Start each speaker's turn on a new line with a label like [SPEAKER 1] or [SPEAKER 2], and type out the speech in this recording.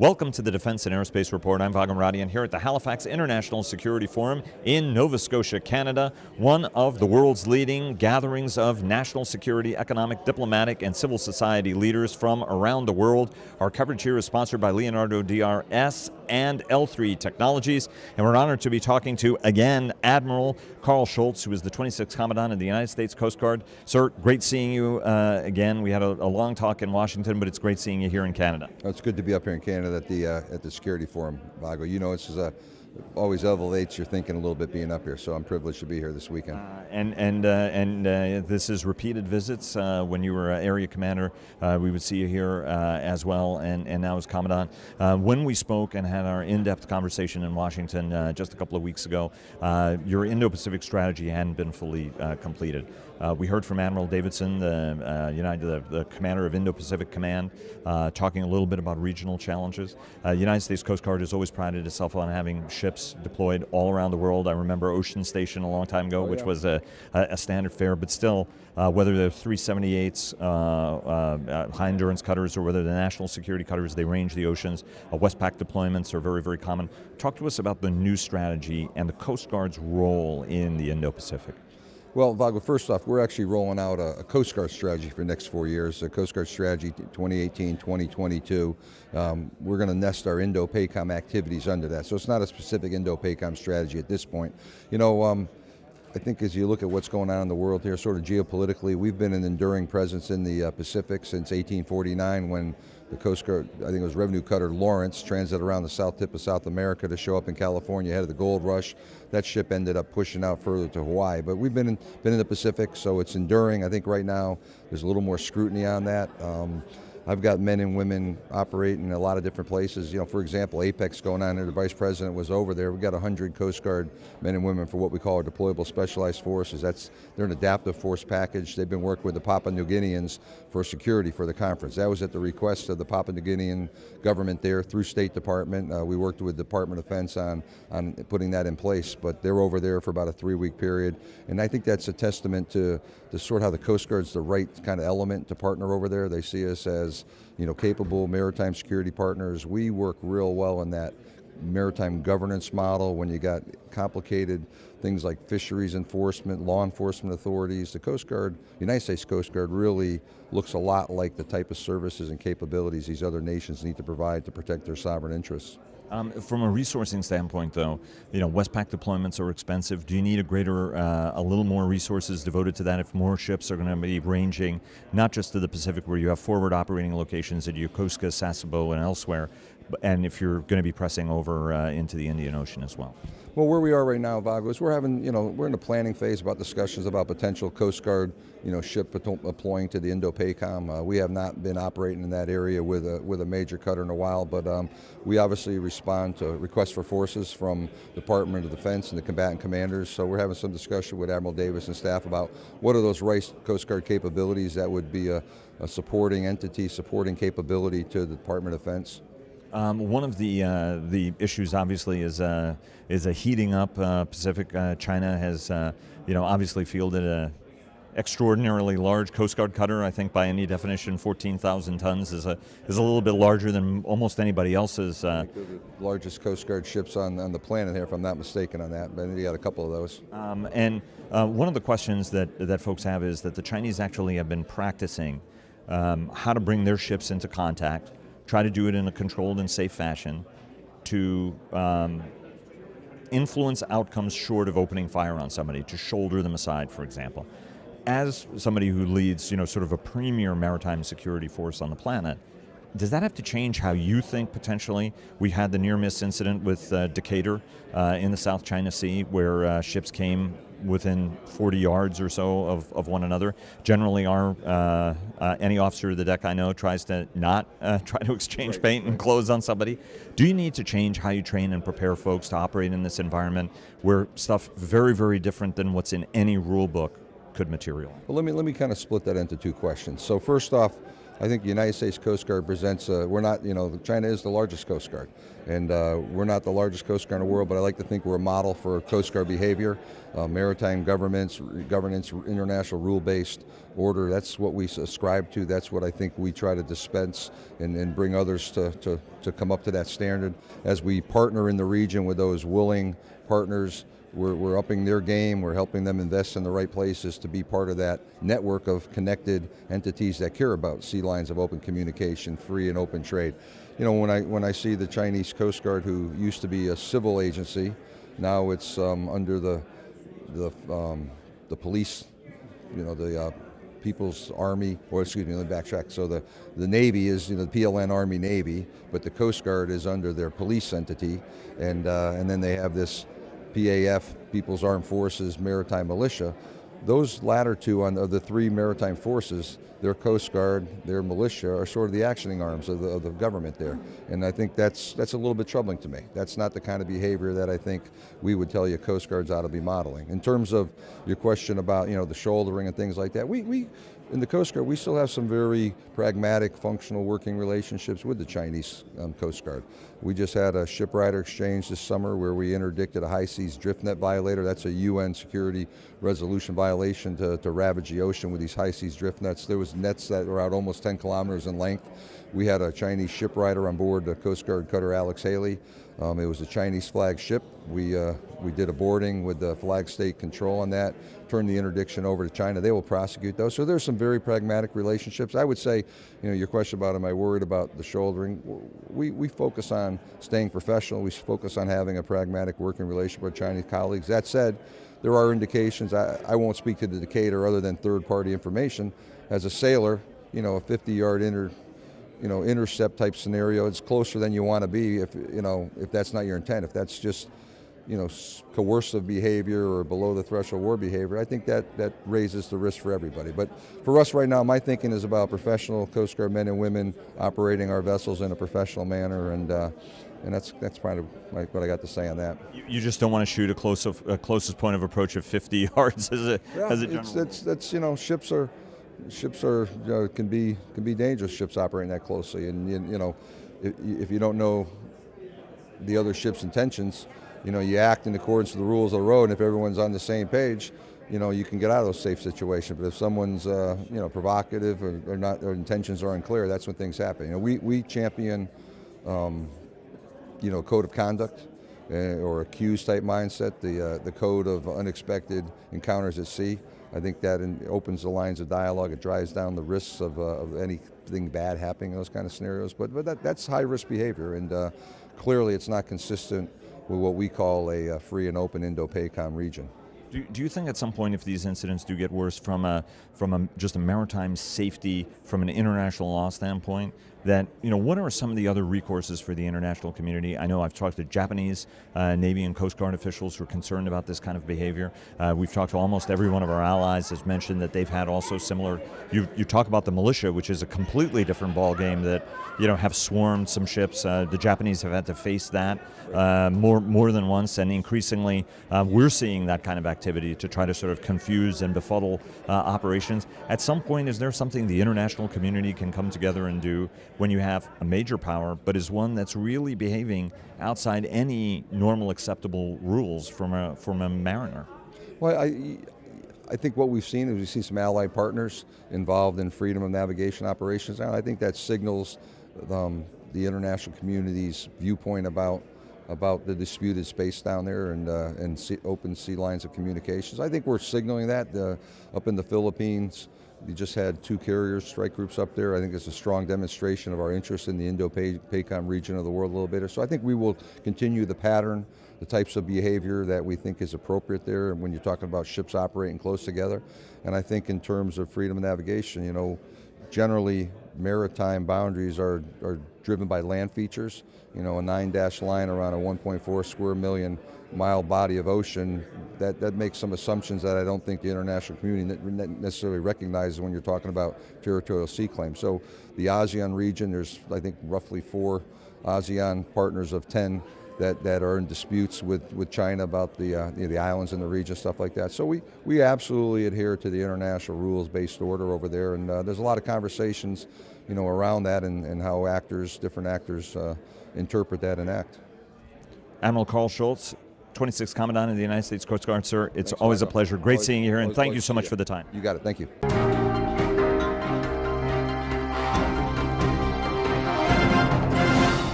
[SPEAKER 1] Welcome to the Defense and Aerospace Report. I'm Vaughan Radian here at the Halifax International Security Forum in Nova Scotia, Canada, one of the world's leading gatherings of national security, economic, diplomatic, and civil society leaders from around the world. Our coverage here is sponsored by Leonardo DRS and L3 Technologies, and we're honored to be talking to, again, Admiral Carl Schultz, who is the 26th Commandant of the United States Coast Guard. Sir, great seeing you again. We had a long talk in Washington, but it's great seeing you here in Canada.
[SPEAKER 2] It's good to be up here in Canada at the Security Forum, Vago. You know, this is always elevates your thinking a little bit being up here, so I'm privileged to be here this weekend.
[SPEAKER 1] This is repeated visits. When you were area commander, we would see you here as well, and now as Commandant. When we spoke and had our in-depth conversation in Washington just a couple of weeks ago, your Indo-Pacific strategy hadn't been fully completed. We heard from Admiral Davidson, the commander of Indo-Pacific Command, talking a little bit about regional challenges. The United States Coast Guard has always prided itself on having ships deployed all around the world. I remember Ocean Station a long time ago, which was a standard fare, but still, whether they're 378s, high endurance cutters, or whether they're national security cutters, they range the oceans. Westpac deployments are very, very common. Talk to us about the new strategy and the Coast Guard's role in the Indo-Pacific.
[SPEAKER 2] Well, Vago, first off, we're actually rolling out a Coast Guard strategy for the next 4 years, a Coast Guard strategy 2018-2022. We're going to nest our Indo-PACOM activities under that. So it's not a specific Indo-PACOM strategy at this point. You know, I think as you look at what's going on in the world here, sort of geopolitically, we've been an enduring presence in the Pacific since 1849 when the Coast Guard, I think it was Revenue Cutter Lawrence, transited around the south tip of South America to show up in California ahead of the gold rush. That ship ended up pushing out further to Hawaii. But we've been in the Pacific, so it's enduring. I think right now there's a little more scrutiny on that. I've got men and women operating in a lot of different places. You know, for example, APEX going on there, the Vice President was over there. We've got 100 Coast Guard men and women for what we call our deployable specialized forces. They're an adaptive force package. They've been working with the Papua New Guineans for security for the conference. That was at the request of the Papua New Guinean government there through State Department. We worked with the Department of Defense on putting that in place, but they're over there for about a 3-week period. And I think that's a testament to sort of how the Coast Guard's the right kind of element to partner over there. They see us as, you know, capable maritime security partners. We work real well in that maritime governance model when you got complicated things like fisheries enforcement, law enforcement authorities. The Coast Guard, United States Coast Guard, really looks a lot like the type of services and capabilities these other nations need to provide to protect their sovereign interests.
[SPEAKER 1] From a resourcing standpoint, though, you know, Westpac deployments are expensive. Do you need a little more resources devoted to that if more ships are going to be ranging not just to the Pacific, where you have forward operating locations at Yokosuka, Sasebo, and elsewhere, and if you're going to be pressing over into the Indian Ocean as well?
[SPEAKER 2] Well, where we are right now, Vago, is we're in the planning phase about discussions about potential Coast Guard, ship deploying to the Indo-PACOM. We have not been operating in that area with a major cutter in a while, but we obviously respond to requests for forces from Department of Defense and the combatant commanders. So we're having some discussion with Admiral Davis and staff about what are those right Coast Guard capabilities that would be a supporting entity, supporting capability to the Department of Defense.
[SPEAKER 1] One of the issues, obviously, is a heating up Pacific. China has, obviously fielded a extraordinarily large Coast Guard cutter. I think by any definition, 14,000 tons is a little bit larger than almost anybody else's.
[SPEAKER 2] I think they're the largest Coast Guard ships on the planet here, if I'm not mistaken on that. But you got a couple of those.
[SPEAKER 1] One of the questions that folks have is that the Chinese actually have been practicing how to bring their ships into contact, try to do it in a controlled and safe fashion to influence outcomes short of opening fire on somebody, to shoulder them aside, for example. As somebody who leads, sort of a premier maritime security force on the planet, does that have to change how you think potentially? We had the near-miss incident with Decatur in the South China Sea where ships came within 40 yards or so of one another. Generally, any officer of the deck I know tries to not try to exchange paint and clothes on somebody. Do you need to change how you train and prepare folks to operate in this environment where stuff very, very different than what's in any rule book could materialize?
[SPEAKER 2] Well, let me kind of split that into two questions. So first off, I think the United States Coast Guard presents, we're not, China is the largest Coast Guard, and we're not the largest Coast Guard in the world, but I like to think we're a model for Coast Guard behavior, maritime governance, international rule-based order. That's what we ascribe to. That's what I think we try to dispense and bring others to come up to that standard. As we partner in the region with those willing partners, we're upping their game. We're helping them invest in the right places to be part of that network of connected entities that care about sea lines of open communication, free and open trade. When I see the Chinese Coast Guard, who used to be a civil agency, now it's under the police, the People's Army, or excuse me, let me backtrack. So the Navy is the PLN Army Navy, but the Coast Guard is under their police entity, and then they have this PAF, People's Armed Forces, Maritime Militia. Those latter two of the three maritime forces, their Coast Guard, their militia, are sort of the actioning arms of the government there. And I think that's a little bit troubling to me. That's not the kind of behavior that I think we would tell you Coast Guards ought to be modeling. In terms of your question about the shouldering and things like that, we in the Coast Guard, we still have some very pragmatic, functional working relationships with the Chinese Coast Guard. We just had a shipwrighter exchange this summer where we interdicted a high seas drift net violator. That's a UN security resolution violation to ravage the ocean with these high seas drift nets. There was nets that were out almost 10 kilometers in length. We had a Chinese shipwrighter on board the Coast Guard cutter Alex Haley. It was a Chinese flag ship. We did a boarding with the flag state control on that, turned the interdiction over to China. They will prosecute those. So there's some very pragmatic relationships. I would say, your question about am I worried about the shouldering, we focus on staying professional. We focus on having a pragmatic working relationship with Chinese colleagues. That said, there are indications. I won't speak to the Decatur other than third-party information. As a sailor, a 50-yard intercept type scenario, it's closer than you want to be if that's not your intent. If that's just coercive behavior or below the threshold war behavior, I think that raises the risk for everybody. But for us right now, my thinking is about professional Coast Guard men and women operating our vessels in a professional manner, and that's kind of what I got to say on that.
[SPEAKER 1] You just don't want to shoot a closest point of approach of 50 yards as a general. Ships are can be dangerous. Ships operating that closely, and if you don't know the other ship's intentions, you act in accordance with the rules of the road. And if everyone's on the same page, you can get out of those safe situations. But if someone's provocative or not, their intentions are unclear, that's when things happen. We champion code of conduct or a Q's type mindset, the code of unexpected encounters at sea. I think that opens the lines of dialogue. It drives down the risks of anything bad happening in those kind of scenarios. But that's high risk behavior, and clearly it's not consistent with what we call a free and open Indo-PACOM region. Do you think at some point, if these incidents do get worse from just a maritime safety, from an international law standpoint, that what are some of the other recourses for the international community? I know I've talked to Japanese Navy and Coast Guard officials who are concerned about this kind of behavior. We've talked to almost every one of our allies has mentioned that they've had also similar. You talk about the militia, which is a completely different ball game that have swarmed some ships. The Japanese have had to face that more than once, and increasingly we're seeing that kind of activity to try to sort of confuse and befuddle operations. At some point, is there something the international community can come together and do when you have a major power, but is one that's really behaving outside any normal acceptable rules from a mariner?
[SPEAKER 2] Well, I think what we've seen is we've seen some allied partners involved in freedom of navigation operations. And I think that signals the international community's viewpoint about the disputed space down there and open sea lines of communications. I think we're signaling that up in the Philippines. We just had 2 carrier strike groups up there. I think it's a strong demonstration of our interest in the Indo-PACOM region of the world a little bit. So I think we will continue the pattern, the types of behavior that we think is appropriate there when you're talking about ships operating close together. And I think in terms of freedom of navigation, generally maritime boundaries are driven by land features. A 9-dash line around a 1.4 square million mile body of ocean, that makes some assumptions that I don't think the international community necessarily recognizes when you're talking about territorial sea claims. So the ASEAN region, there's I think roughly 4 ASEAN partners of 10 that are in disputes with China about the islands in the region, stuff like that. So we absolutely adhere to the international rules-based order over there, and there's a lot of conversations around that and how different actors interpret that and act.
[SPEAKER 1] Admiral Carl Schultz, 26th Commandant of the United States Coast Guard, sir. It's
[SPEAKER 2] Thanks,
[SPEAKER 1] always a
[SPEAKER 2] Michael.
[SPEAKER 1] pleasure. Great
[SPEAKER 2] Always-
[SPEAKER 1] seeing you here, and
[SPEAKER 2] always
[SPEAKER 1] thank
[SPEAKER 2] love
[SPEAKER 1] you
[SPEAKER 2] to
[SPEAKER 1] so
[SPEAKER 2] see
[SPEAKER 1] much
[SPEAKER 2] you.
[SPEAKER 1] for the time.
[SPEAKER 2] You got it. Thank you.